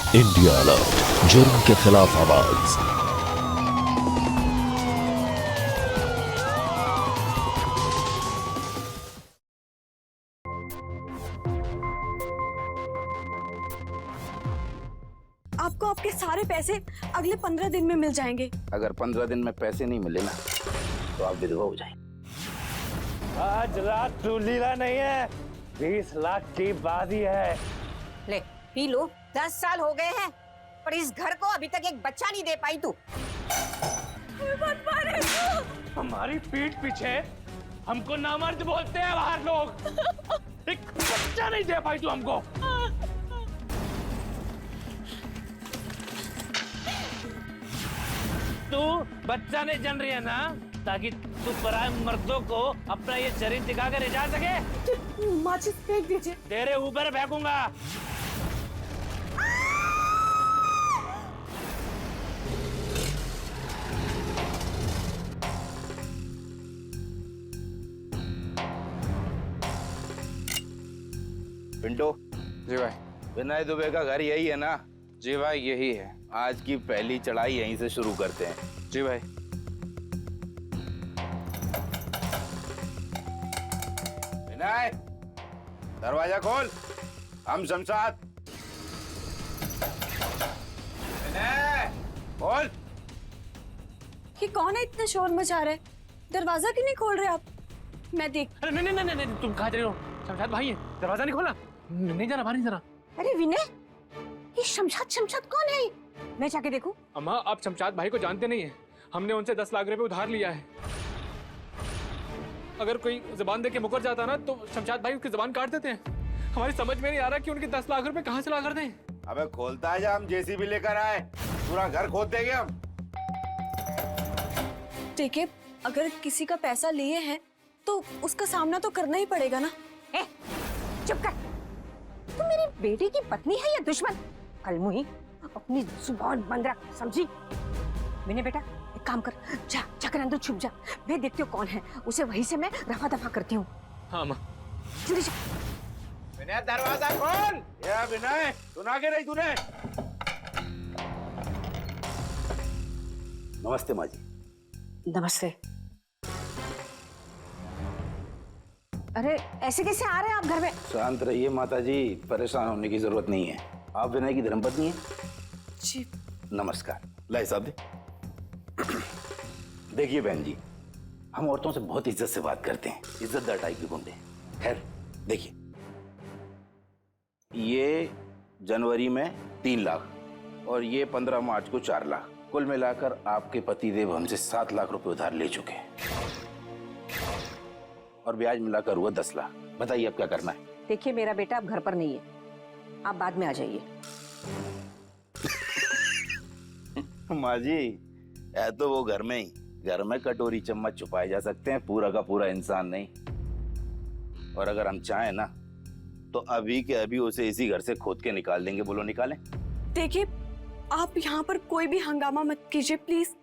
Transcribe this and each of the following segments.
India alert, जुर्म के खिलाफ आवाज। आपको आपके सारे पैसे अगले 15 दिन में मिल जाएंगे। अगर 15 दिन में पैसे नहीं मिले ना तो आप विधवा हो जाएंगे। आज रात तू लीला नहीं है, 20 लाख की बाजी है। ले पी लो। 10 साल हो गए हैं पर इस घर को अभी तक एक बच्चा नहीं दे पाई तू। हमारी पीठ पीछे हमको नामर्द बोलते हैं बाहर लोग। एक बच्चा नहीं दे पाई तू हमको। तू बच्चा नहीं जन रही है ना, ताकि तू पराए मर्दों को अपना ये शरीर दिखाकर ले जा सके। माचिस फेंक दीजिए। तेरे ऊपर फेंकूंगा। पिंटो, जी भाई। विनय दुबे का घर यही है ना? जी भाई यही है। आज की पहली चढ़ाई यहीं से शुरू करते हैं। जी भाई। विनय, दरवाजा खोल। हम शमशाद। विनय, खोल। ये कौन है इतना शोर मचा रहा है? दरवाजा क्यों नहीं खोल रहे आप? मैं देख। अरे नहीं नहीं नहीं नहीं, तुम कहाँ जा रहे हो? शमशाद भाई है, दरवाजा नहीं खोला। नहीं जाना, बाहर नहीं जाना। अरे विनय, ये शमशाद कौन है? मैं जाके देखूं। अम्मा, आप शमशाद भाई को जानते नहीं हैं। हमने उनसे 10 लाख रुपए उधार लिया है। अगर कोई जुबान दे के मुकर जाता ना तो शमशाद भाई उसकी जुबान काट देते हैं। हमारी समझ में नहीं आ रहा कि उनके 10 लाख रुपए कहाँ चला कर दें। अबे खोलता है, जा हम जेसीबी लेकर आए, पूरा घर खोद देंगे हम। देखिए, अगर किसी का पैसा लिए हैं तो उसका सामना तो करना ही पड़ेगा ना। ए, चुप कर। तू मेरी बेटी की पत्नी है या दुश्मन? कल मुही अपनी जुबान बंद रख, समझी? विनय बेटा, एक काम कर, जा जाकर अंदर छुप जा। मैं देखती हूँ कौन है, उसे वहीं से मैं रफा दफा करती हूँ। हाँ अम्मा। जल्दी जा। विनय, दरवाजा खोल। या विनय, सुना के नहीं तूने? नमस्ते माँ जी। नमस्ते। अरे ऐसे कैसे आ रहे हैं आप घर में? शांत रहिए माता जी, परेशान होने की जरूरत नहीं है। आप विनय की धर्मपत्नी हैं? जी। नमस्कार। लाई साहब दे। देखिए बहन जी, हम औरतों से बहुत इज्जत से बात करते हैं, इज्जतदार टाइप के गुंडे। खैर देखिए, ये जनवरी में 3 लाख और ये 15 मार्च को 4 लाख, कुल मिलाकर आपके पतिदेव हमसे 7 लाख रुपए उधार ले चुके हैं और ब्याज मिलाकर हुआ 10 लाख। बताइए अब क्या करना है? देखिए मेरा बेटा अब घर पर नहीं है, आप बाद में आ जाइए। माँ जी, है तो वो घर में ही। घर में कटोरी चम्मच छुपाए जा सकते हैं, पूरा का पूरा इंसान नहीं। और अगर हम चाहें ना तो अभी के अभी उसे इसी घर से खोद के निकाल देंगे। बोलो निकालें? देखिए, आप यहाँ पर कोई भी हंगामा मत कीजिए प्लीज।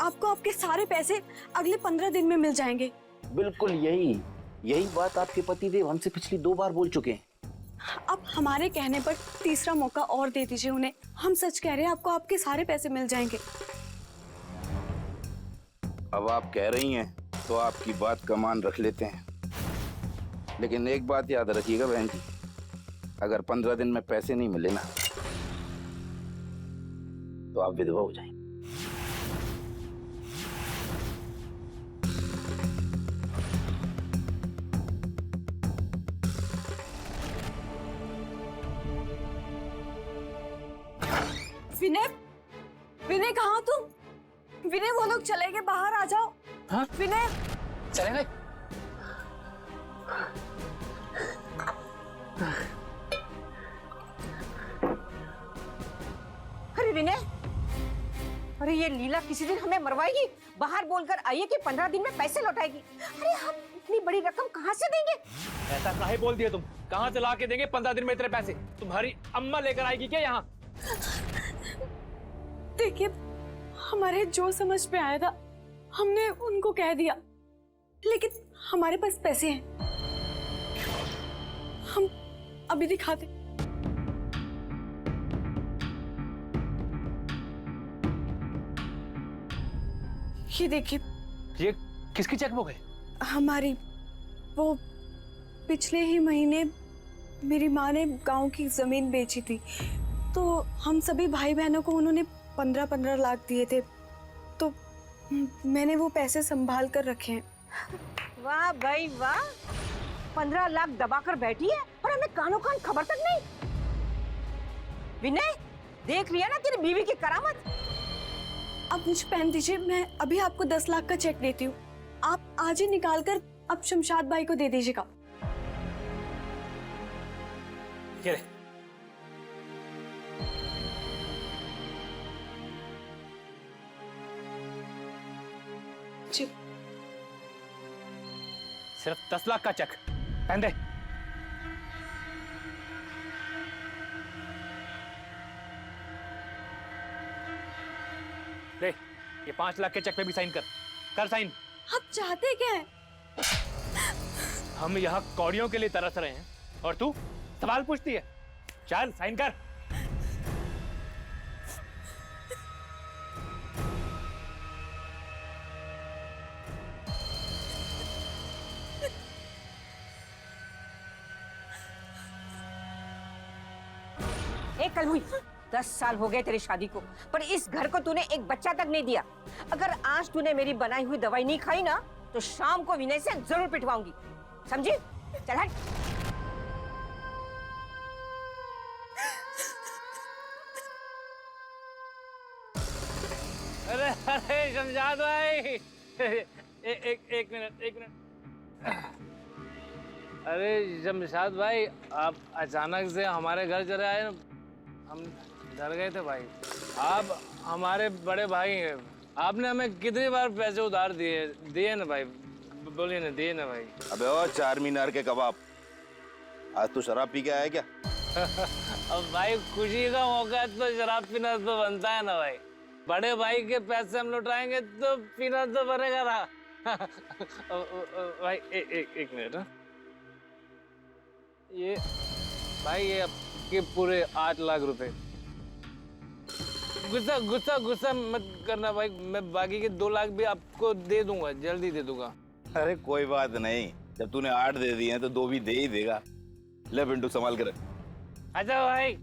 आपको आपके सारे पैसे अगले 15 दिन में मिल जाएंगे। बिल्कुल यही बात आपके पतिदेव हमसे पिछली 2 बार बोल चुके हैं। आप हमारे कहने पर तीसरा मौका और दे दीजिए उन्हें। हम सच कह रहे हैं, आपको आपके सारे पैसे मिल जाएंगे। अब आप कह रही हैं तो आपकी बात का मान रख लेते हैं, लेकिन एक बात याद रखिएगा बहन जी, अगर 15 दिन में पैसे नहीं मिले ना तो आप विधवा हो जाएंगे। विनय, विनय कहाँ हो तुम? विनय, वो लोग चले गए, बाहर आ जाओ। हाँ? विनय, चले गए? अरे विनय, अरे ये लीला किसी दिन हमें मरवाएगी। बाहर बोलकर आई है कि 15 दिन में पैसे लौटाएगी। अरे हम इतनी बड़ी रकम कहाँ से देंगे? ऐसा काहे बोल दिया तुम? कहाँ से ला के देंगे 15 दिन में इतने पैसे? तुम्हारी अम्मा लेकर आएगी क्या यहाँ? देखिए, हमारे जो समझ में आया था हमने उनको कह दिया, लेकिन हमारे पास पैसे हैं। हम अभी दिखाते। ये देखिए, ये किसकी चेकबुक है? हमारी। वो पिछले ही महीने मेरी माँ ने गांव की जमीन बेची थी, तो हम सभी भाई बहनों को उन्होंने 15-15 लाख दिए थे, तो मैंने वो पैसे संभाल कर रखे हैं। वाह भाई वाह, 15 लाख दबा कर बैठी है और हमें कानों कान खबर तक नहीं। विनय, देख लिया ना तेरी बीवी की करामत। आप मुझे पेन दीजिए, मैं अभी आपको 10 लाख का चेक देती हूँ। आप आज ही निकाल कर अब शमशाद भाई को दे दीजिएगा। ये ले। जी। सिर्फ 10 लाख का चेक, पहन दे। ले, ये 5 लाख के चेक पे भी साइन कर साइन। आप चाहते क्या है? हम यहाँ कौड़ियों के लिए तरस रहे हैं और तू सवाल पूछती है। चल साइन कर। एक कल हुई 10 साल हो गए तेरी शादी को, पर इस घर को तूने एक बच्चा तक नहीं दिया। अगर आज तूने मेरी बनाई हुई दवाई नहीं खाई ना, तो शाम को विनय से जरूर पिटवाऊंगी, समझी? चल हट। अरे अरे शमशाद भाई, एक मिनट। अरे शमशाद भाई, आप अचानक से हमारे घर चले आए ना, हम डर गए थे भाई। आप हमारे बड़े भाई हैं, आपने हमें कितनी बार पैसे उधार दिए ना भाई, बोलिए ना, दिए ना भाई। अबे ओ 4 मीनार के कबाब, आज तू शराब पी के आया क्या? अब भाई खुशी का मौका है तो शराब पीना तो बनता है ना भाई। बड़े भाई के पैसे हम लौटाएंगे तो पीना तो बनेगा ना। भाई एक मिनट ना, ये भाई ये आपके पूरे 8 लाख रुपए। गुस्सा मत करना भाई, मैं बाकी के 2 लाख भी आपको दे दूंगा, जल्दी दे दूंगा। अरे कोई बात नहीं, जब तूने 8 दे दिए हैं तो 2 भी दे ही देगा। ले पिंटू संभाल कर। अच्छा भाई,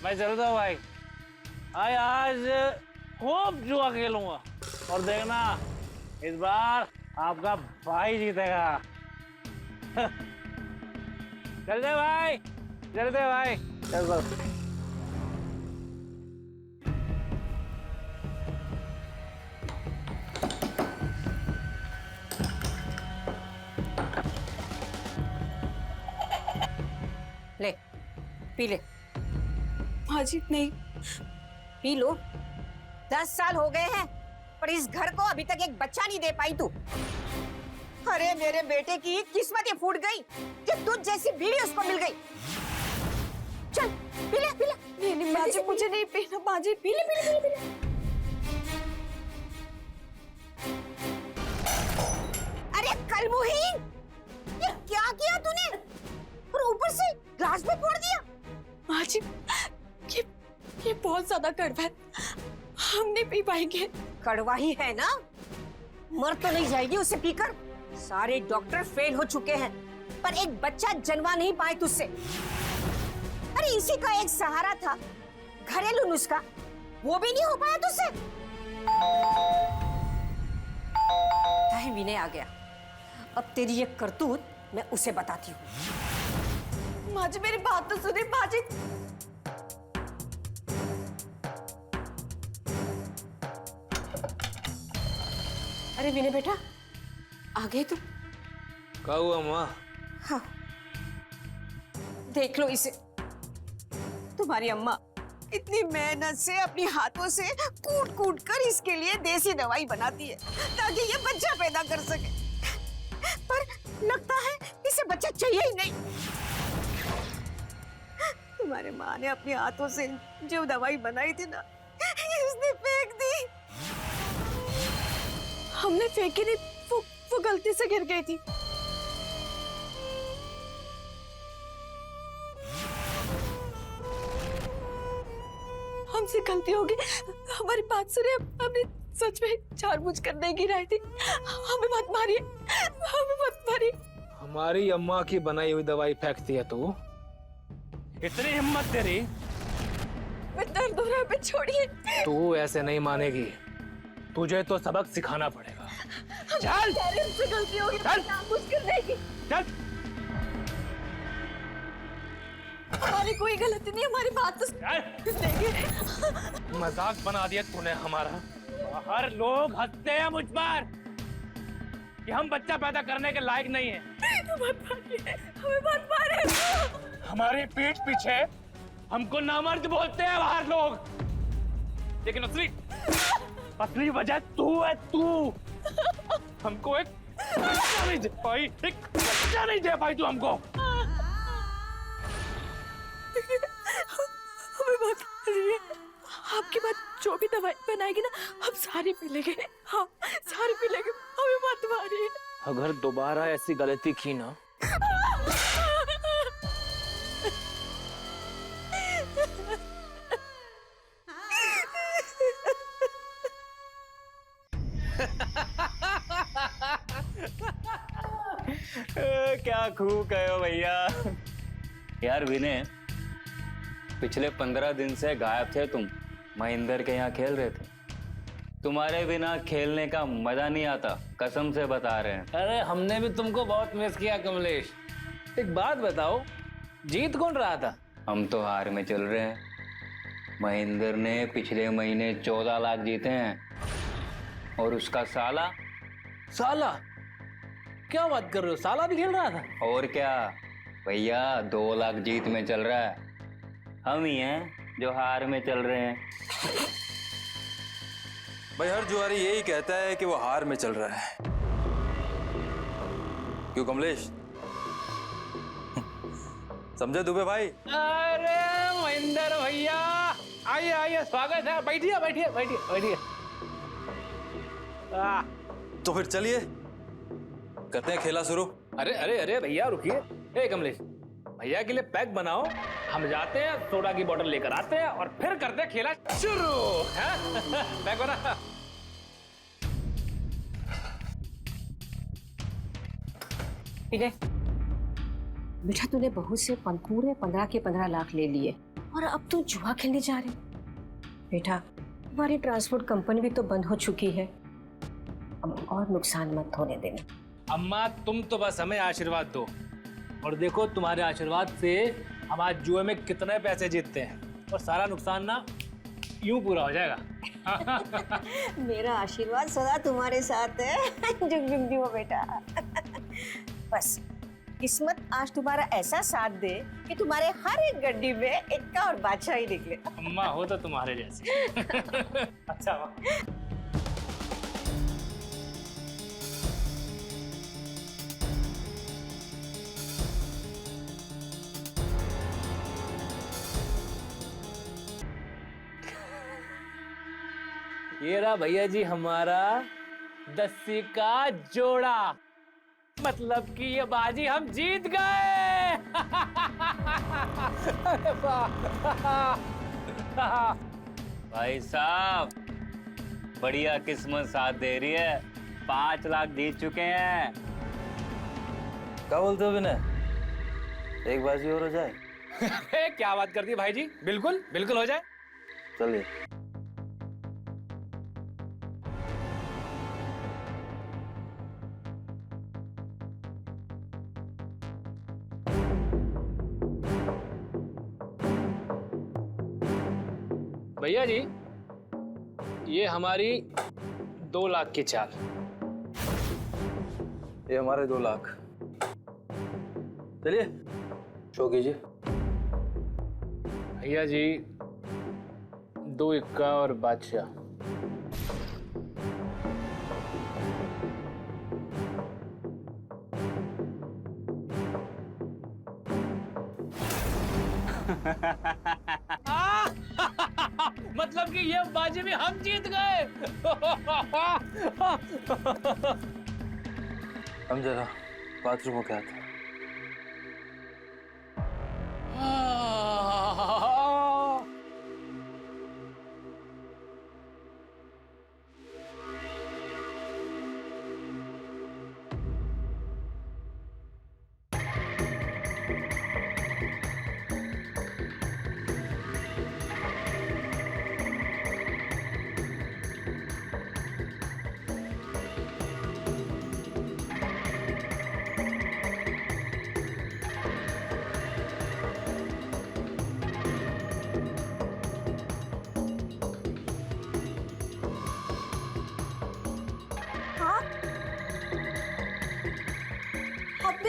मैं चलता हूँ भाई। आज खूब जुआ खेलूंगा और देखना इस बार आपका भाई जीतेगा। चलते भाई, चल। ले, पी ले। हाँ जी, नहीं। P low. 10 साल हो गए हैं, पर इस घर को अभी तक एक बच्चा नहीं दे पाई तू। अरे मेरे बेटे की किस्मत ही फूट गई कि तुझ जैसी बीवी उसको मिल गई। चल पी ले। नहीं माँ जी, मुझे नहीं पीना। माँ जी, पी ले। अरे कलमुहीन, ये क्या किया तूने? और ऊपर से ग्लास में फोड़ दिया। माँ जी, ये बहुत ज्यादा कड़वा है, हम नहीं पी पाएंगे। कड़वा ही है ना, मर तो नहीं जाएगी उसे पीकर। सारे डॉक्टर फेल हो चुके हैं, पर एक बच्चा जन्मा नहीं पाए तुझसे। अरे इसी का एक सहारा था, घरेलू नुस्खा, वो भी नहीं हो पाया तुझसे। टाइम विनय आ गया, अब तेरी ये करतूत मैं उसे बताती हूँ। माँ जी, मेरी बात तो सुनिए। माँ जी, अरे विनय बेटा, आ गए तुम? क्या हुआ माँ? हाँ, देख लो इसे। तुम्हारी अम्मा इतनी मेहनत से अपनी हाथों से कूट कर इसके लिए देसी दवाई बनाती है ताकि ये बच्चा पैदा कर सके, पर लगता है इसे बच्चा चाहिए ही नहीं। तुम्हारे माँ ने अपने हाथों से जो दवाई बनाई थी ना, इसने फेंक दी। हमने फेंकी नहीं, वो गलती से गिर गई थी। हमसे गलती हो गई, हमारी बात सुनिए, हमने सच में जानबूझ कर नहीं गिराई थी, हमें मत मारिए, हमें मत मारिए। हमारी अम्मा की बनाई हुई दवाई फेंकती है तू? इतनी हिम्मत तेरी? मैं दर्द हो रहा है, मैं छोड़िए। तू ऐसे नहीं मानेगी, तुझे तो सबक सिखाना पड़ेगा। चल हमसे गलती हो गई, जानबूझ कर नहीं की। चल। हमारी कोई गलती नहीं, हमारी बात तो मजाक बना दिया तूने हमारा। हर लोग हंसते हैं मुझ पर कि हम बच्चा पैदा करने के लायक नहीं है। हमें मत मारे। हमारी पीठ पीछे हमको नामर्द बोलते हैं बाहर लोग, लेकिन असली वजह तू है। तू हमको एक बच्चा नहीं दे पाई, एक बच्चा नहीं दे पाई तू हमको। हमें मत मारिए, आपकी बात जो भी दवाई बनाएगी ना, हम सारी पी लेंगे। हाँ, सारी पी लेंगे, हमें मत मारिए। अगर दोबारा ऐसी गलती की ना, क्या खूब कहो भैया। यार विनय, पिछले 15 दिन से गायब थे तुम, महेंद्र के यहाँ खेल रहे थे। तुम्हारे बिना खेलने का मजा नहीं आता, कसम से बता रहे हैं। अरे हमने भी तुमको बहुत मिस किया कमलेश। एक बात बताओ, जीत कौन रहा था? हम तो हार में चल रहे हैं। महेंद्र ने पिछले महीने 14 लाख जीते हैं और उसका साला क्या बात कर रहे हो? साला भी खेल रहा था? और क्या भैया, 2 लाख जीत में चल रहा है। हम ही हैं जो हार में चल रहे हैं। भाई हर जुआरी यही कहता है कि वो हार में चल रहा है। क्यों कमलेश? समझे दुबे भाई? अरे महेंद्र भैया, आइए आइए, स्वागत है। बैठिए बैठिए बैठिए बैठिए। तो फिर चलिए करते हैं खेला शुरू। अरे अरे अरे भैया रुकिए। ए कमलेश, भैया के लिए पैक बनाओ, हम जाते हैं, सोडा की बोतल लेकर आते हैं और फिर करते हैं खेला शुरू। पैक बना। विनय, बेटा तूने बहू से पूरे 15 के 15 लाख ले लिए और अब तू जुआ खेलने जा रहे। बेटा, हमारी ट्रांसपोर्ट कंपनी भी तो बंद हो चुकी है, अब और नुकसान मत होने देना। अम्मा तुम तो बस हमें आशीर्वाद दो, और देखो तुम्हारे आशीर्वाद से हम आज जुए में कितने पैसे जीतते हैं, और सारा नुकसान ना यूं पूरा हो जाएगा। मेरा आशीर्वाद सदा तुम्हारे साथ है। जुग जुग जियो बेटा। बस किस्मत आज तुम्हारा ऐसा साथ दे कि तुम्हारे हर एक गड्डी में इक्का और बादशाह ही निकले। अम्मा हो तो तुम्हारे जैसे। अच्छा वाह। ये रहा भैया जी हमारा 10 का जोड़ा, मतलब कि ये बाजी हम जीत गए। अरे वाह। भाई साहब, बढ़िया किस्मत साथ दे रही है। 5 लाख जीत चुके हैं। क्या बोलते हो विनय? एक बाजी और हो जाए? क्या बात करती है भाई जी, बिल्कुल बिल्कुल हो जाए। चलिए। भैया जी, ये हमारी 2 लाख की चाल। ये हमारे 2 लाख। चलिए शो कीजिए। भैया जी 2 इक्का और बादशाह। मतलब कि ये बाजी भी हम जीत गए। हम जरा बाथरूम में क्या था?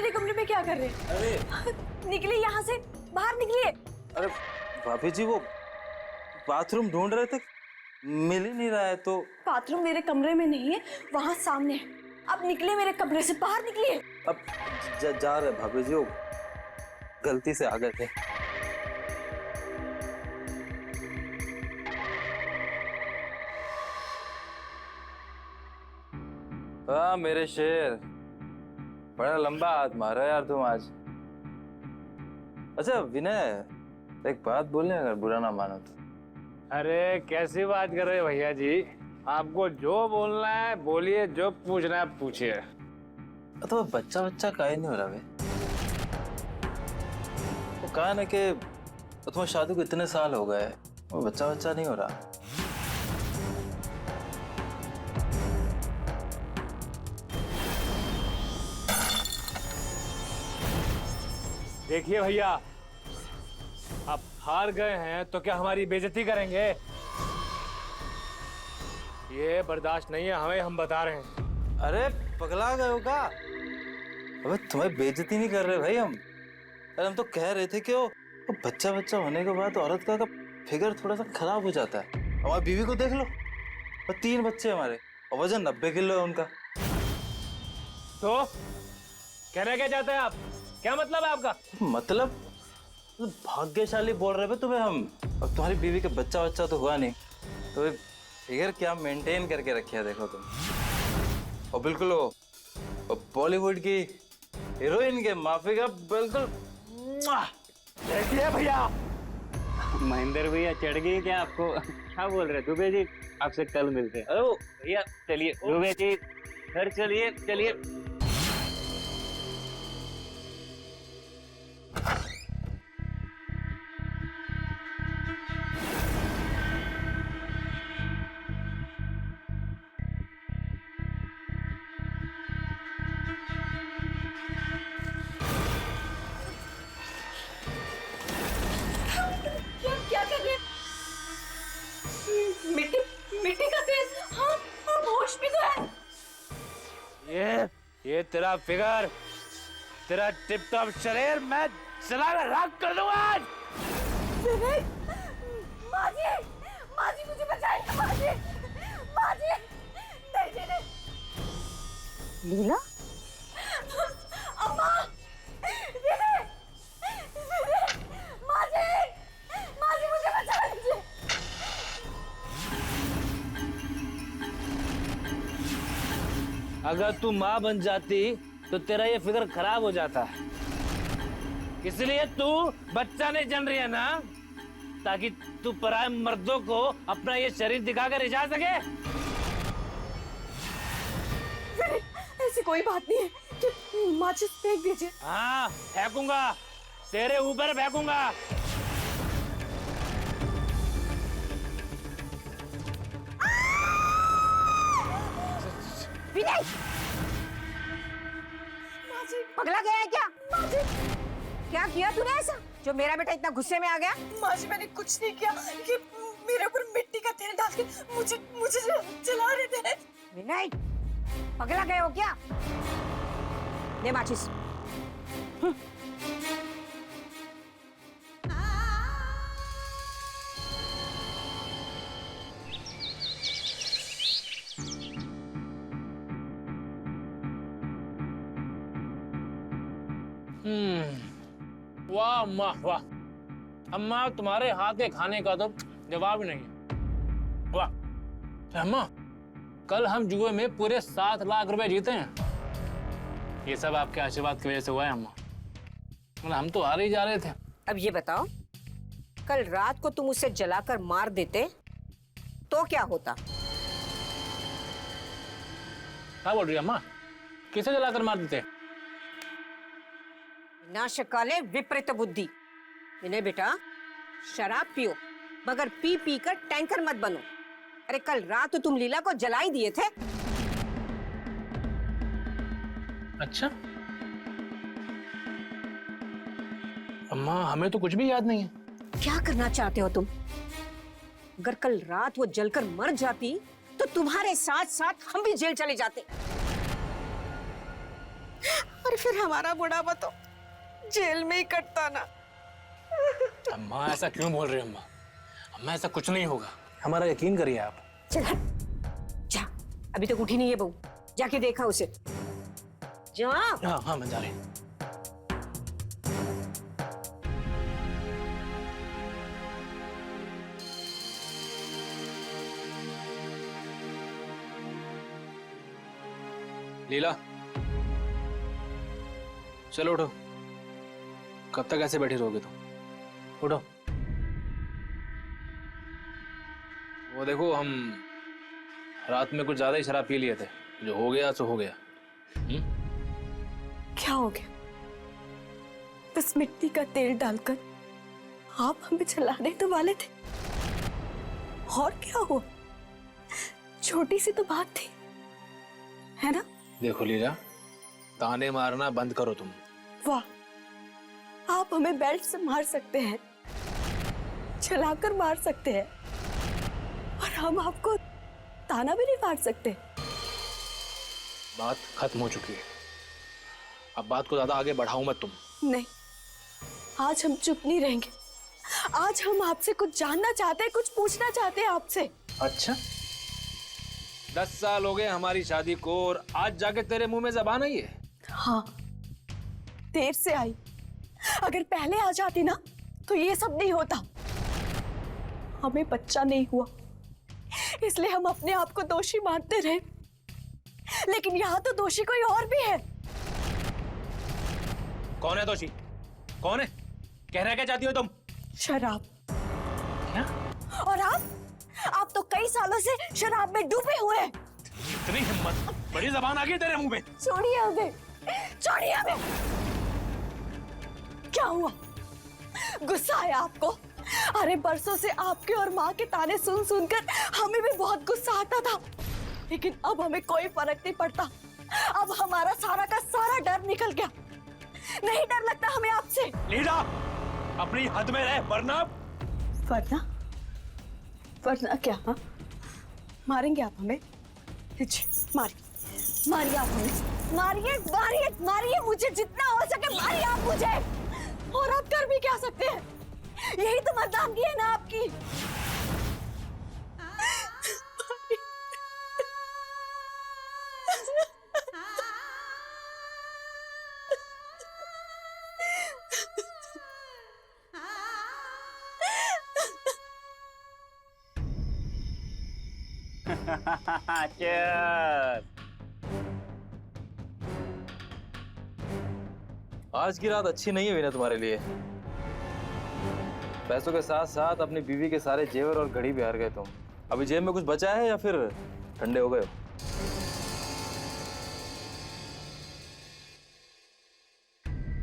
मेरे कमरे में क्या कर रहे हैं? अरे निकलिए यहाँ से, बाहर निकलिए। अरे भाभी जी, वो बाथरूम ढूंढ रहे थे, मिल ही नहीं रहा है तो। बाथरूम मेरे कमरे में नहीं है, वहाँ सामने है। अब निकलिए मेरे कमरे से, बाहर निकलिए। अब जा रहे भाभी जी, वो गलती से आ गए थे। हाँ मेरे शेर, बड़ा लंबा हाथ मारा यार तुम आज। अच्छा विनय, एक बात बोलने, अगर बुरा ना मानो तो। अरे कैसी बात कर रहे हो भैया जी? आपको जो बोलना है बोलिए, जो पूछना है पूछिए। तो बच्चा काहे नहीं हो रहा भाई? वो कहा ना कि तुम्हारी शादी को इतने साल हो गए, वो बच्चा नहीं हो रहा। देखिए भैया, आप हार गए हैं तो क्या हमारी बेइज्जती करेंगे? ये बर्दाश्त नहीं है हमें, हम बता रहे हैं। अरे पगला गए हो क्या? अबे तुम्हारी बेइज्जती नहीं कर रहे भाई हम। अरे हम तो कह रहे थे कि वो बच्चा होने के बाद औरत का फिगर थोड़ा सा खराब हो जाता है। हमारी बीवी को देख लो, 3 बच्चे हमारे और वजन 90 किलो है उनका। तो कहना क्या चाहते हैं आप? क्या मतलब है आपका? मतलब भाग्यशाली बोल रहे थे तुम्हें हम। अब तुम्हारी बीवी के बच्चा तो हुआ नहीं, तो फिगर क्या मेंटेन करके रखा है देखो तुम। और बिल्कुल वो बॉलीवुड की हीरोइन के माफी का बिल्कुल। देखिए भैया, महेंद्र भैया चढ़ गई क्या आपको? क्या बोल रहे दुबे जी? आपसे कल मिलते हैं। अरे वो भैया चलिए दुबे जी, घर चलिए। क्या कर रहे हैं? मिट्टी का तेल। हाँ, और होश भी तो है। ये तेरा फिगर, तेरा टिप टॉप शरीर मैं जला कर राख कर दूंगा आज। माजी मुझे बचाइए, माजी। नहीं। लीला, अम्मा, माजी मुझे बचा लीजिए। अगर तू माँ बन जाती तो तेरा ये फिगर खराब हो जाता। इसलिए तू बच्चा नहीं जन रही है ना, ताकि तू पराये मर्दों को अपना ये शरीर दिखाकर रिझा सके। ऐसी कोई बात नहीं है कि माचिस फेंक दीजिए। हाँ फेंकूंगा, तेरे ऊपर फेंकूंगा। विनय, पगला गया है क्या? क्या किया तूने ऐसा जो मेरा बेटा इतना गुस्से में आ गया? माजी मैंने कुछ नहीं किया, कि मेरे ऊपर मिट्टी का तेल डाल के मुझे जला रहे थे। विनय, पगला गए हो क्या? ले माचिस। वाह अम्मा वाह, अम्मा तुम्हारे हाथ के खाने का तो जवाब ही नहीं है। वाह अम्मा, कल हम जुए में पूरे 7 लाख रुपए जीते हैं। ये सब आपके आशीर्वाद की वजह से हुआ है अम्मा, मतलब हम तो हारे ही जा रहे थे। अब ये बताओ, कल रात को तुम उसे जलाकर मार देते तो क्या होता? क्या बोल रही है अम्मा? किसे जलाकर मार देते? नाशकाले विपरीत बुद्धि। विनय बेटा, शराब पियो, मगर पी कर टैंकर मत बनो। अरे कल रात तो तुम लीला को जला ही दिए थे। अच्छा अम्मा, हमें तो कुछ भी याद नहीं है। क्या करना चाहते हो तुम? अगर कल रात वो जलकर मर जाती तो तुम्हारे साथ साथ हम भी जेल चले जाते। और फिर हमारा बुढ़ापा तो जेल में ही कटता ना। अम्मा ऐसा क्यों बोल रही हैं अम्मा? अम्मा ऐसा कुछ नहीं होगा, हमारा यकीन करिए आप। चल हट, जा। अभी तक उठी नहीं है बहू, जाके देखा उसे। जा। हाँ हाँ मैं जा रही हूँ। लीला चलो उठो, कब तक ऐसे बैठी रहोगे तुम? उठो। वो देखो हम रात में कुछ ज्यादा ही शराब पी लिए थे, जो हो गया सो हो गया। क्या हो गया? बस मिट्टी का तेल डालकर आप हमें जलाने तो वाले थे, और क्या हुआ? छोटी सी तो बात थी, है ना? देखो लीला, ताने मारना बंद करो तुम। वाह, आप हमें बेल्ट से मार सकते हैं, चलाकर मार सकते हैं, और हम आपको ताना भी नहीं मार सकते। बात खत्म हो चुकी है, अब बात को ज्यादा आगे बढ़ाओ मत तुम। नहीं, आज हम चुप नहीं रहेंगे। आज हम आपसे कुछ जानना चाहते हैं, कुछ पूछना चाहते हैं आपसे। अच्छा, 10 साल हो गए हमारी शादी को और आज जाके तेरे मुंह में जबान आई है? हाँ, देर से आई। अगर पहले आ जाती ना तो ये सब नहीं होता। हमें बच्चा नहीं हुआ, इसलिए हम अपने आप को दोषी मानते रहे, लेकिन यहाँ तो दोषी कोई और भी है। कौन है दोषी? कौन है? कहना क्या चाहती हो तुम? शराब। क्या? और आप तो कई सालों से शराब में डूबे हुए हैं। इतनी हिम्मत, बड़ी जबान आ गई तेरे मुंह में। छोड़िए हमें, छोड़िए हमें। क्या हुआ? गुस्सा है आपको? अरे बरसों से आपके और माँ के ताने सुन सुनकर हमें भी बहुत गुस्सा आता था, लेकिन अब हमें कोई फर्क नहीं पड़ता। अब हमारा सारा का सारा डर निकल गया। नहीं डर लगता हमें आपसे। लीला, अपनी हद में रह, वरना वरना क्या? हाँ, मारेंगे आप हमें? मारिए, मारिए आप हमें, मारिए मारिए मारिए, मुझे जितना हो सके मारिए आप मुझे। और आप कर भी क्या सकते हैं? यही तो मर्दानगी है ना आपकी। आज की रात अच्छी नहीं हुई ना तुम्हारे लिए? पैसों के साथ साथ अपनी बीवी के सारे जेवर और घड़ी भी हार गए तुम। अभी जेब में कुछ बचा है या फिर ठंडे हो गए हो?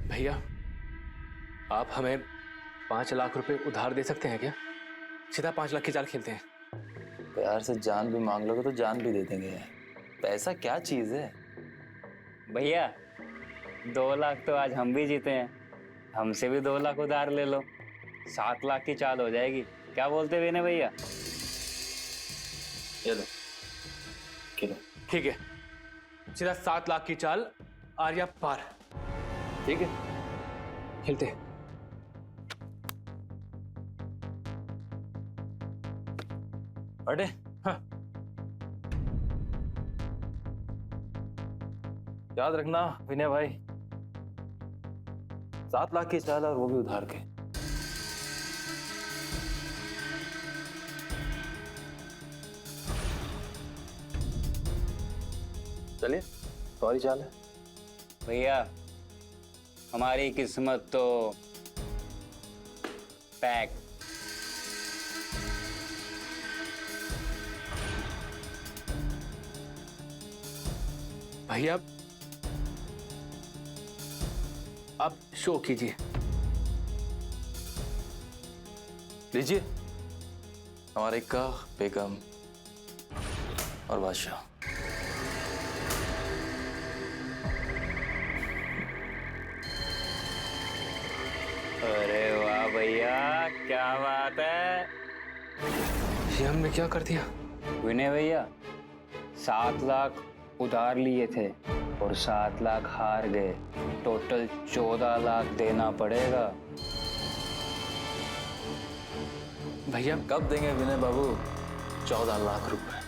भैया, आप हमें 5 लाख रुपए उधार दे सकते हैं क्या? सीधा 5 लाख की चाल खेलते हैं। प्यार से जान भी मांग लोगे तो जान भी दे देंगे। पैसा क्या चीज है? भैया 2 लाख तो आज हम भी जीते हैं, हमसे भी 2 लाख उधार ले लो, 7 लाख की चाल हो जाएगी। क्या बोलते विनय भैया? ये लो, किलो। ठीक है, सीधा 7 लाख की चाल, आर्या पार। ठीक है, खेलते हैं। अरे हाँ। याद रखना विनय भाई, 7 लाख की चाल और वो भी उधार के। चलिए, सॉरी चाल है भैया, हमारी किस्मत तो पैक। भैया आप शो कीजिए। लीजिए, हमारे इक्का, बेगम और बादशाह। अरे वाह भैया, क्या बात है। ये हमने क्या कर दिया? विनय भैया 7 लाख उधार लिए थे, और 7 लाख हार गए, टोटल 14 लाख देना पड़ेगा। भैया कब देंगे विनय बाबू? 14 लाख रुपए।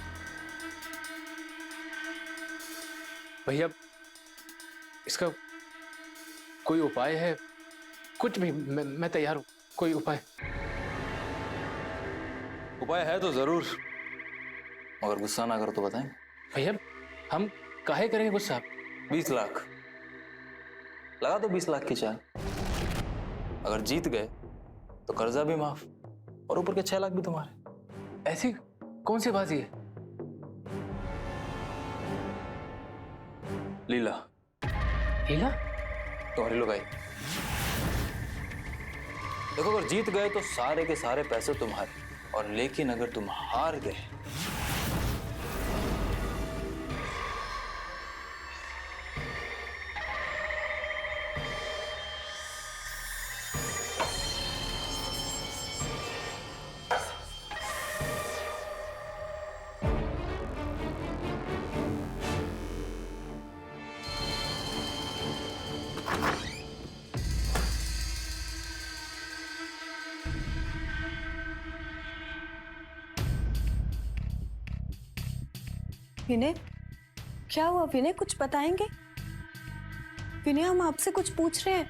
भैया इसका कोई उपाय है? कुछ भी, मैं तैयार हूं, कोई उपाय। उपाय है तो जरूर, मगर गुस्सा ना करो तो बताएं। भैया हम काहे करेंगे गुस्सा? 20 लाख लगा दो, 20 लाख की चाल। अगर जीत गए तो कर्जा भी माफ और ऊपर के 6 लाख भी तुम्हारे। ऐसी कौन सी बाजी है? लीला हीला? तुम्हारी लुगाई। देखो अगर जीत गए तो सारे के सारे पैसे तुम्हारे, और लेकिन अगर तुम हार गए विनय, क्या हुआ विनय, कुछ बताएंगे? विनय हम आपसे कुछ पूछ रहे हैं।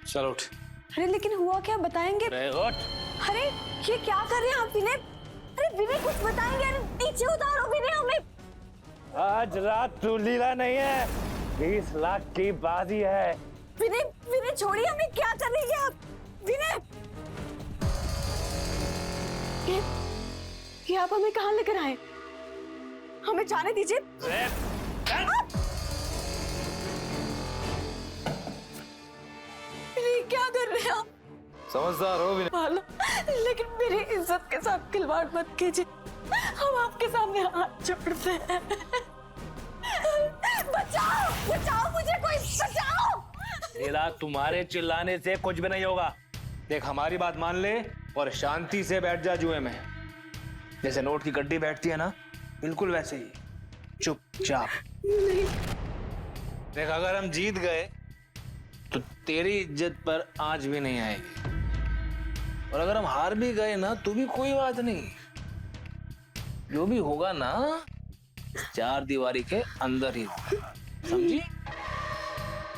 चल उठ। अरे लेकिन हुआ क्या, बताएंगे? उठ। अरे ये क्या कर रहे हैं आप विनय? अरे विनय कुछ बताएंगे? अरे नीचे उतारो विनय हमें। आज रात तू लीला नहीं है, 20 लाख की बाजी है। विनय विनय छोड़िए हमें, क्या कर रही है आप? विनय ये आप हमें कहाँ लेकर आए? हमें जाने दीजिए। क्या कर रहे हैं आप? समझदार हो विनय। मानो, लेकिन मेरी इज्जत के साथ खिलवाड़ मत कीजिए, हम आपके सामने हाथ जोड़ते हैं। बचाओ बचाओ मुझे, कोई बचाओ। लीला तुम्हारे चिल्लाने से कुछ भी नहीं होगा। देख हमारी बात मान ले और शांति से बैठ जा जुए में, जैसे नोट की गड्डी बैठती है ना, बिल्कुल वैसे ही चुपचाप। देख अगर हम जीत गए तो तेरी इज्जत पर आंच भी नहीं आएगी, और अगर हम हार भी गए ना तो भी कोई बात नहीं, जो भी होगा ना 4 दीवारी के अंदर ही होगा, समझी?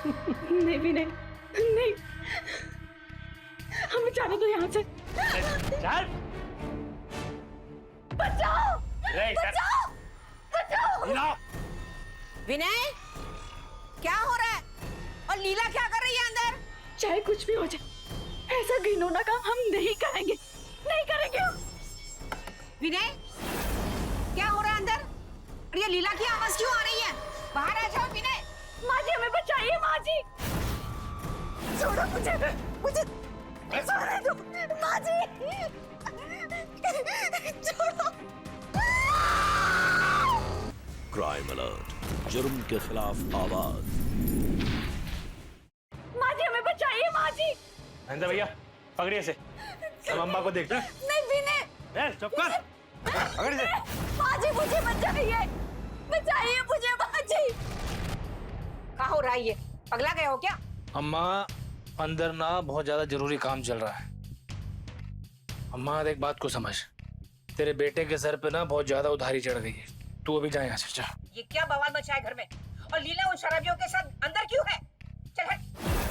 नहीं भी नहीं, नहीं हमें जाने दो यहाँ से। चल। बचाओ बचाओ बचाओ। विनय, क्या हो रहा है? और लीला क्या कर रही है अंदर? चाहे कुछ भी हो जाए, ऐसा घिनौना काम हम नहीं करेंगे, नहीं करेंगे हम। विनय, क्या हो रहा है अंदर? और ये लीला की आवाज क्यों आ रही है? बाहर आ जाओ विनय। माँ जी हमें बचाइए, माँ जी छोड़ो मुझे, मुझे छोड़ो दो माँ जी, छोड़ो। क्राइम अलर्ट, जुर्म के खिलाफ आवाज। माँ जी हमें बचाइए, माँ जी। महेंद्र भैया पकड़िए से, हम अम्मा को देखते हैं। नहीं विनय, चुप कर, पकड़ से। माँ जी मुझे बचाइए, बचाइए मुझे माँ जी। क्या हो रहा है ये? पगला गए हो क्या? अम्मा अंदर ना बहुत ज्यादा जरूरी काम चल रहा है। अम्मा एक बात को समझ, तेरे बेटे के सर पे ना बहुत ज्यादा उधारी चढ़ गई है, तू अभी जा यहाँ से, जा। ये क्या बवाल मचा है घर में? और लीला उन शराबियों के साथ अंदर क्यों है? चल हट,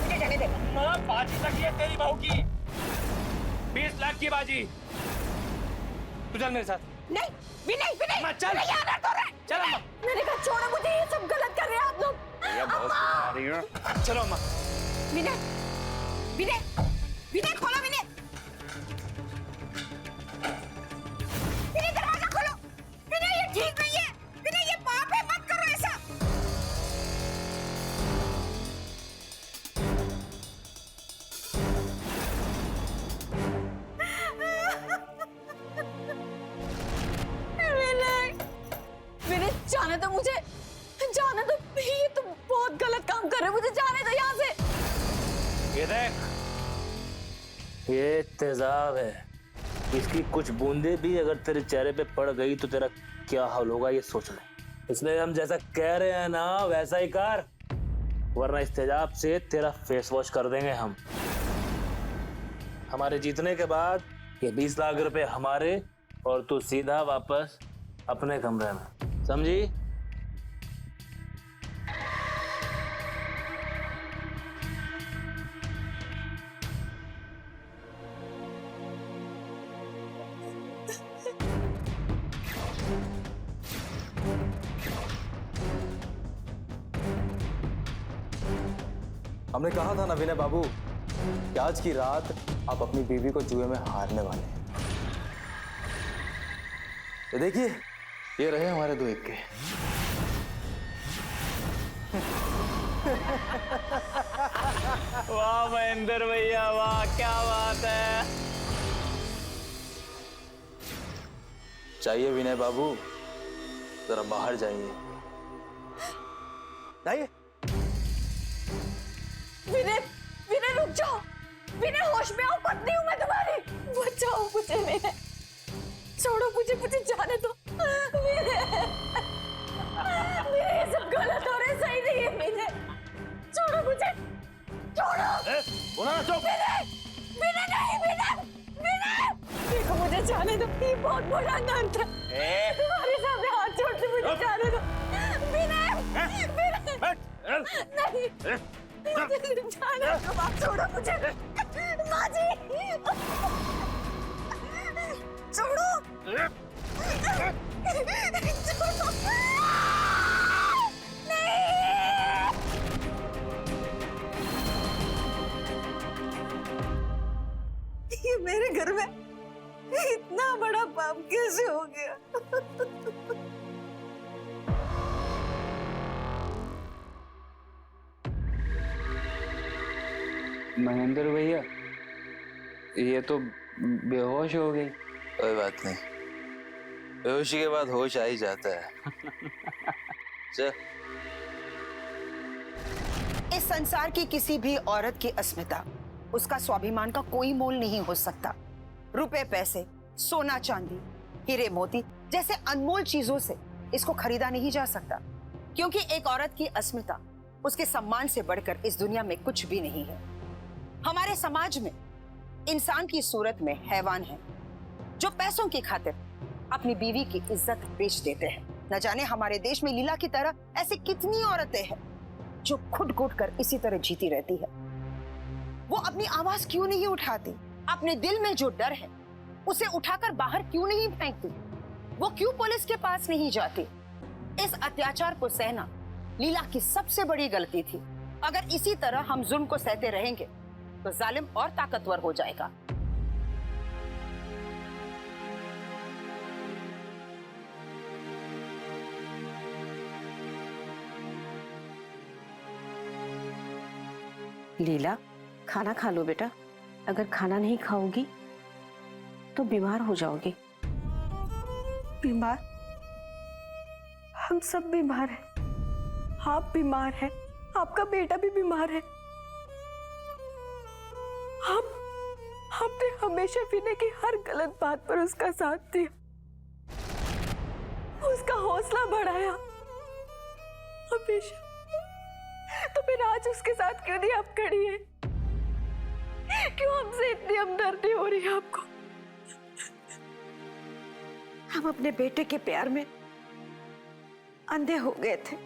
मुझे जाने दे। अम्मा बाजी लगी है तेरी बहू की, 20 लाख की बाजी। तू चल मेरे साथ। नहीं विनय, विनय अम्मा चल, ये आना तो रहे। चल अम्मा। मैंने कहा छोड़ो मुझे, ये सब गलत कर रहे हैं आप लोग। चलो अम्मा। विनय, विनय, विनय खोलो विनय। विनय दरवाजा खोलो। विनय ये ठीक नहीं है। विनय ये पाप है, मत करो ऐसा। विनय, विनय जाने दो मुझे, जाने दो, ये तो बहुत गलत काम कर रहे हो, मुझे जाने दो यहाँ से। ये देख, ये तेजाब है, इसकी कुछ बूंदे भी अगर तेरे चेहरे पे पड़ गई तो तेरा क्या हाल होगा ये सोच ले। इसलिए हम जैसा कह रहे हैं ना वैसा ही कर, वरना इस तेजाब से तेरा फेस वॉश कर देंगे हम। हमारे जीतने के बाद ये 20 लाख रुपए हमारे, और तू सीधा वापस अपने कमरे में, समझी? हमने कहा था ना विनय बाबू कि आज की रात आप अपनी बीवी को जुए में हारने वाले हैं। ये देखिए, ये रहे हमारे 2 1 के। वाह महेंद्र भैया वाह, क्या बात है। चाहिए विनय बाबू, जरा बाहर जाइए। जाइए। विनय, विनय रुक जाओ। विनय होश में आओ, पत्नी हूं मैं तुम्हारी। बचाओ मुझे विनय, छोड़ो मुझे, मुझे जाने दो। विनय, विनय ये सब गलत हो रहा है, सही नहीं है। विनय छोड़ो मुझे, छोड़ो। विनय, विनय नहीं, विनय, विनय देखो मुझे जाने दो, ये बहुत बड़ा दर्द है। तुम्हारे सामने हाथ जोड़ते मुझे जाने दो। विनय, विनय नहीं, जाने दो, बात छोड़ो मुझे। माँ जी छोड़ो, छोड़ो। ये मेरे घर में इतना बड़ा पाप कैसे हो गया? महेंद्र भैया ये तो बेहोश हो गई। कोई बात नहीं, बेहोशी के बाद होश आ ही जाता है। चल। इस संसार की किसी भी औरत की अस्मिता, उसका स्वाभिमान का कोई मोल नहीं हो सकता। रुपए पैसे, सोना चांदी, हीरे मोती जैसे अनमोल चीजों से इसको खरीदा नहीं जा सकता, क्योंकि एक औरत की अस्मिता उसके सम्मान से बढ़कर इस दुनिया में कुछ भी नहीं है। हमारे समाज में इंसान की सूरत में हैवान है जो पैसों की खातिर अपनी बीवी की इज्जत बेच देते हैं। न जाने हमारे देश में लीला की तरह ऐसी कितनी औरतें हैं जो घुट घुट कर इसी तरह जीती रहती है। वो अपनी आवाज क्यों नहीं उठाती? अपने दिल में जो डर है उसे उठाकर बाहर क्यों नहीं फेंकती? वो क्यों पुलिस के पास नहीं जाती? इस अत्याचार को सहना लीला की सबसे बड़ी गलती थी। अगर इसी तरह हम जुल्म को सहते रहेंगे तो जालिम और ताकतवर हो जाएगा। लीला, खाना खा लो बेटा। अगर खाना नहीं खाओगी तो बीमार हो जाओगी। बीमार? हम सब बीमार हैं। आप बीमार हैं, आपका बेटा भी बीमार है। आपने हमेशा विनय की हर गलत बात पर उसका साथ दिया, उसका हौसला बढ़ाया हमेशा। तो फिर आज उसके साथ क्यों नहीं आप खड़ी हैं? क्यों हमसे इतनी हमदर्दी हो रही है आपको? हम अपने बेटे के प्यार में अंधे हो गए थे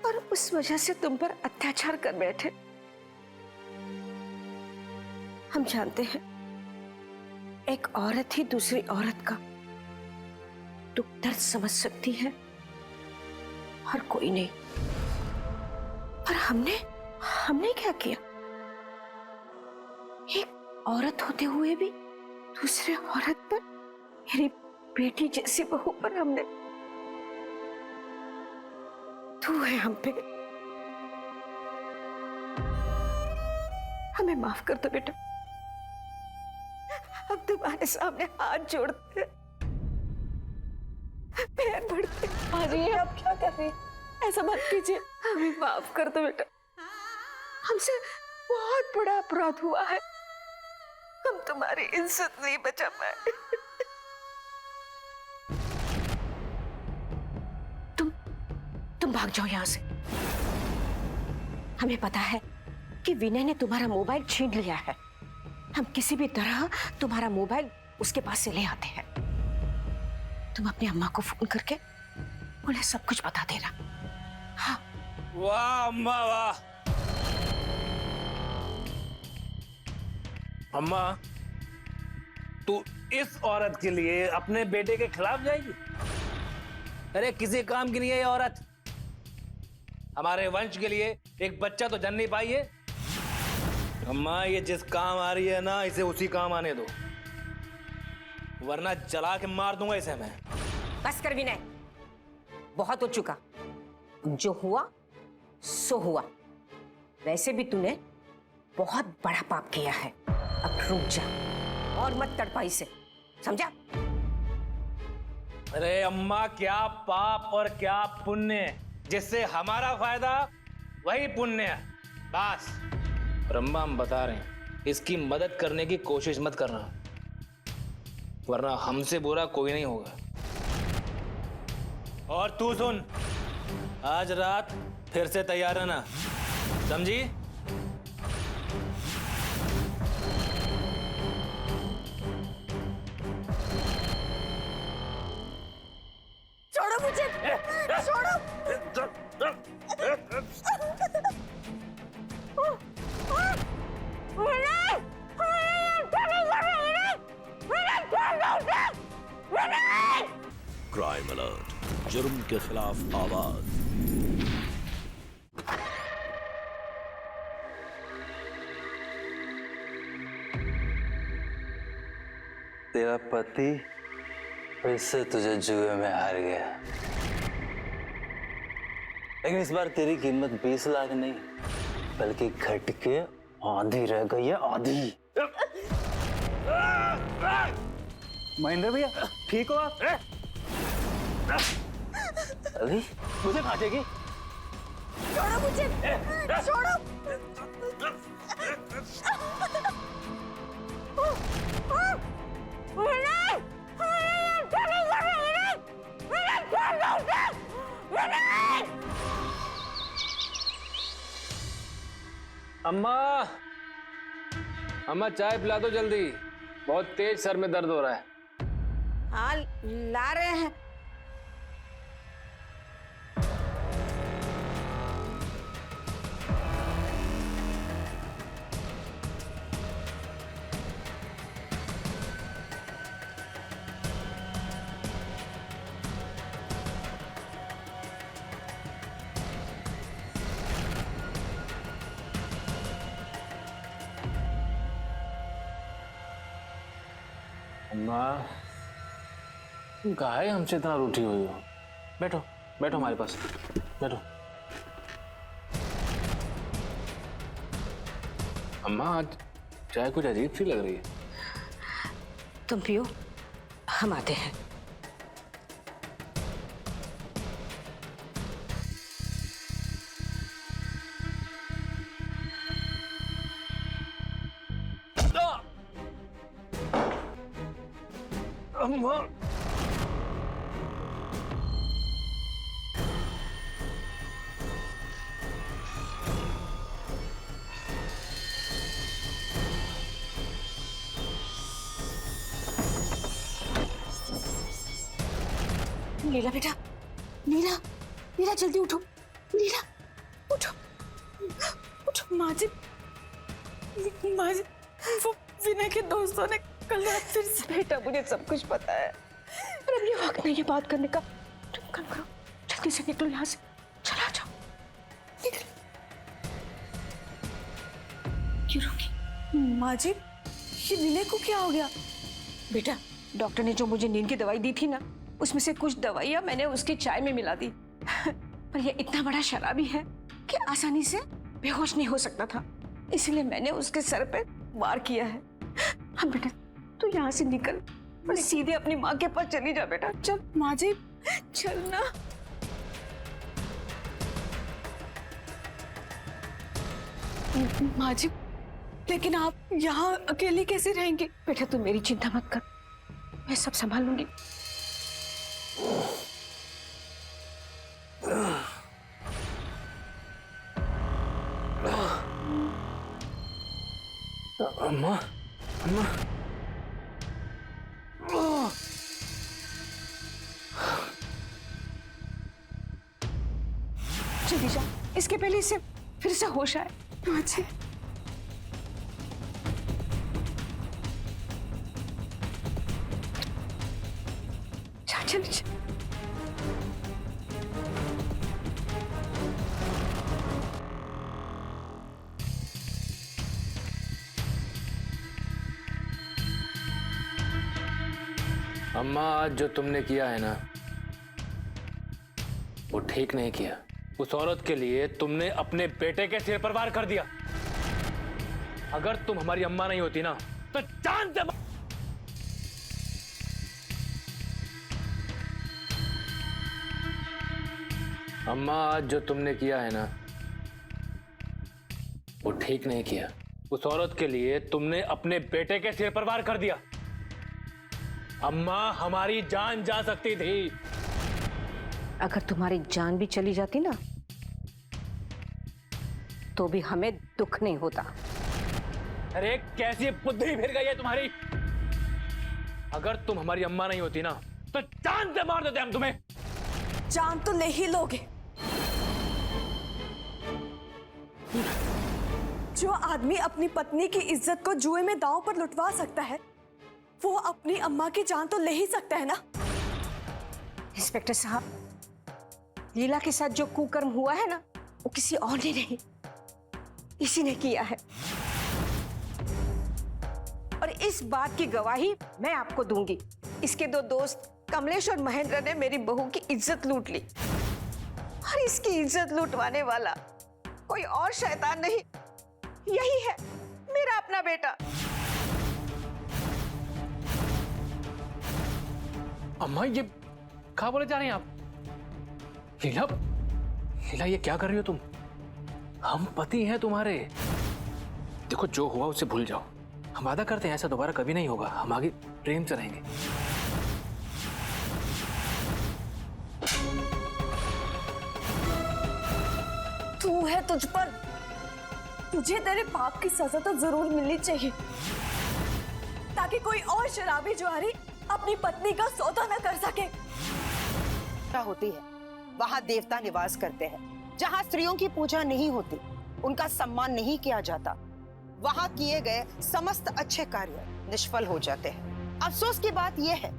और उस वजह से तुम पर अत्याचार कर बैठे। हम जानते हैं एक औरत ही दूसरी औरत का दुख दर्द समझ सकती है और कोई नहीं। पर हमने क्या किया? एक औरत होते हुए भी दूसरे औरत पर, मेरी बेटी जैसी बहू पर हमने, तू है हम पे। हमें माफ कर दो बेटा। हम तुम्हारे सामने हाथ जोड़ते हैं, पैर पड़ते। अरे आप क्या कर रही हैं? ऐसा मत कीजिए। हमें माफ कर दो बेटा। हमसे बहुत बड़ा अपराध हुआ है। हम तुम्हारी इज्जत नहीं बचा पाए। तुम भाग जाओ यहाँ से। हमें पता है कि विनय ने तुम्हारा मोबाइल छीन लिया है। हम किसी भी तरह तुम्हारा मोबाइल उसके पास से ले आते हैं। तुम अपनी अम्मा को फोन करके उन्हें सब कुछ बता देना। हाँ। वाह अम्मा वाह। अम्मा, तू इस औरत के लिए अपने बेटे के खिलाफ जाएगी? अरे किसी काम की नहीं है ये औरत। हमारे वंश के लिए एक बच्चा तो जन्म नहीं पाई है। अम्मा, ये जिस काम आ रही है ना, इसे उसी काम आने दो, वरना जला के मार दूंगा इसे मैं। बस कर विनय, बहुत हो चुका। जो हुआ सो हुआ। वैसे भी तूने बहुत बड़ा पाप किया है। अब रुक जा और मत तड़पा इसे, समझा? अरे अम्मा, क्या पाप और क्या पुण्य, जिससे हमारा फायदा वही पुण्य है बस। और अम्मा, हम बता रहे हैं, इसकी मदद करने की कोशिश मत करना, वरना हमसे बुरा कोई नहीं होगा। और तू सुन, आज रात फिर से तैयार रहना, समझी? छोड़ो मुझे, छोड़ो। क्राइम अलर्ट, जुर्म के खिलाफ आवाज। तेरा पति फिर से तुझे जुए में हार गया, लेकिन इस बार तेरी कीमत 20 लाख नहीं, बल्कि घट के आधी रह गई है, आधी। महेंद्र भैया, ठीक हो आप? अभी मुझे काटेगी? छोड़ो मुझे, छोड़ो। अम्मा, अम्मा चाय पिला दो जल्दी, बहुत तेज सर में दर्द हो रहा है। हाँ, ला रहे हैं। अम्मा, गाय हमसे इतना रूठी हुई हो। बैठो बैठो हमारे पास, बैठो। अम्मा, आज चाय कुछ अजीब सी लग रही है। तुम पियो, हम आते हैं। अम्मा, नीला बेटा, नीला, नीला जल्दी उठो, नीला उठो, उठो। माँ जी, वो विनय के दोस्तों ने कल रात फिर से। बेटा, मुझे सब कुछ पता है, पर अब ये वक्त नहीं है बात करने का। तुम काम करो, जल्दी से निकलो यहाँ से, चला जाओ, निकलो। क्यों रुकी? माँ जी, ये विनय को क्या हो गया? बेटा, डॉक्टर ने जो मुझे नींद की दवाई दी थी ना, उसमें से कुछ दवाइयाँ मैंने उसकी चाय में मिला दी। पर ये इतना बड़ा शराबी है कि आसानी से बेहोश नहीं हो सकता था, इसलिए मैंने उसके सर पे वार किया है। हाँ बेटा, तू यहाँ से निकल और सीधे अपनी माँ के पास चली जा बेटा, चल। माँ जी, चलना। माँ जी, लेकिन आप यहाँ अकेले कैसे रहेंगे? बेटा, तू मेरी चिंता मत कर, मैं सब संभाल लूंगी। अम्मा अम्मा जल्दी जा, इसके पहले इसे फिर से होश आए। जी चल चल। अम्मा आज जो तुमने किया है ना वो ठीक नहीं किया। उस औरत के लिए तुमने अपने बेटे के सिर पर वार कर दिया। अगर तुम हमारी अम्मा नहीं होती ना तो जान से अम्मा आज जो तुमने किया है ना वो ठीक नहीं किया। उस औरत के लिए तुमने अपने बेटे के सिर पर वार कर दिया। अम्मा हमारी जान जा सकती थी। अगर तुम्हारी जान भी चली जाती ना तो भी हमें दुख नहीं होता। अरे कैसी बुद्धि फिर गई है तुम्हारी। अगर तुम हमारी अम्मा नहीं होती ना तो जान से मार देते हम तुम्हें। जान तो ले ही लोगे। जो आदमी अपनी पत्नी की इज्जत को जुए में दांव पर लुटवा सकता है वो अपनी अम्मा की जान तो ले ही सकता है ना। इंस्पेक्टर साहब, लीला के साथ जो कुकर्म हुआ है ना वो किसी और ने नहीं, इसी ने किया है। और इस बात की गवाही मैं आपको दूंगी। इसके दो दोस्त कमलेश और महेंद्र ने मेरी बहू की इज्जत लूट ली और इसकी इज्जत लूटवाने वाला कोई और शैतान नहीं, यही है मेरा अपना बेटा। अम्मा ये कहाँ बोले जा रही हैं आप? लीला, लीला ये क्या कर रही हो तुम? हम पति हैं तुम्हारे। देखो जो हुआ उसे भूल जाओ। हम वादा करते हैं ऐसा दोबारा कभी नहीं होगा। हम आगे प्रेम से रहेंगे। तू है तुझ पर, तुझे तेरे पाप की सजा तो जरूर मिलनी चाहिए ताकि कोई और शराबी जुआरी अपनी पत्नी का सौदा न कर सके। होती है वहाँ देवता निवास करते हैं। जहाँ स्त्रियों की पूजा नहीं होती, उनका सम्मान नहीं किया जाता, वहाँ किए गए समस्त अच्छे कार्य निष्फल हो जाते हैं। अफसोस की बात यह है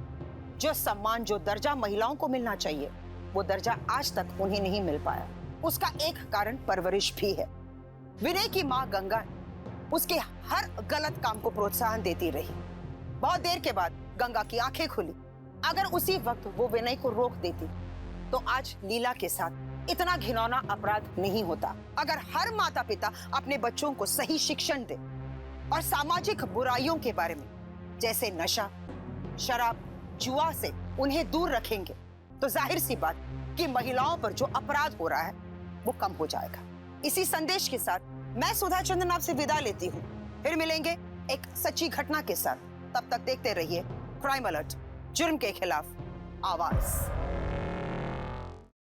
जो सम्मान, जो दर्जा महिलाओं को मिलना चाहिए वो दर्जा आज तक उन्हें नहीं मिल पाया। उसका एक कारण परवरिश भी है। विनय की माँ गंगा उसके हर गलत काम को प्रोत्साहन देती रही। बहुत देर के बाद गंगा की आंखें खुली। अगर उसी वक्त वो विनय को रोक देती तो आज लीला के साथ इतना घिनौना अपराध नहीं होता। अगर हर माता पिता अपने बच्चों को सही शिक्षण दे और सामाजिक बुराइयों के बारे में जैसे नशा, शराब, जुआ से उन्हें दूर रखेंगे तो जाहिर सी बात कि महिलाओं पर जो अपराध हो रहा है वो कम हो जाएगा। इसी संदेश के साथ मैं सुधा चंदन आपसे विदा लेती हूँ। फिर मिलेंगे एक सच्ची घटना के साथ। तब तक देखते रहिए क्राइम अलर्ट, जुर्म के खिलाफ आवाज।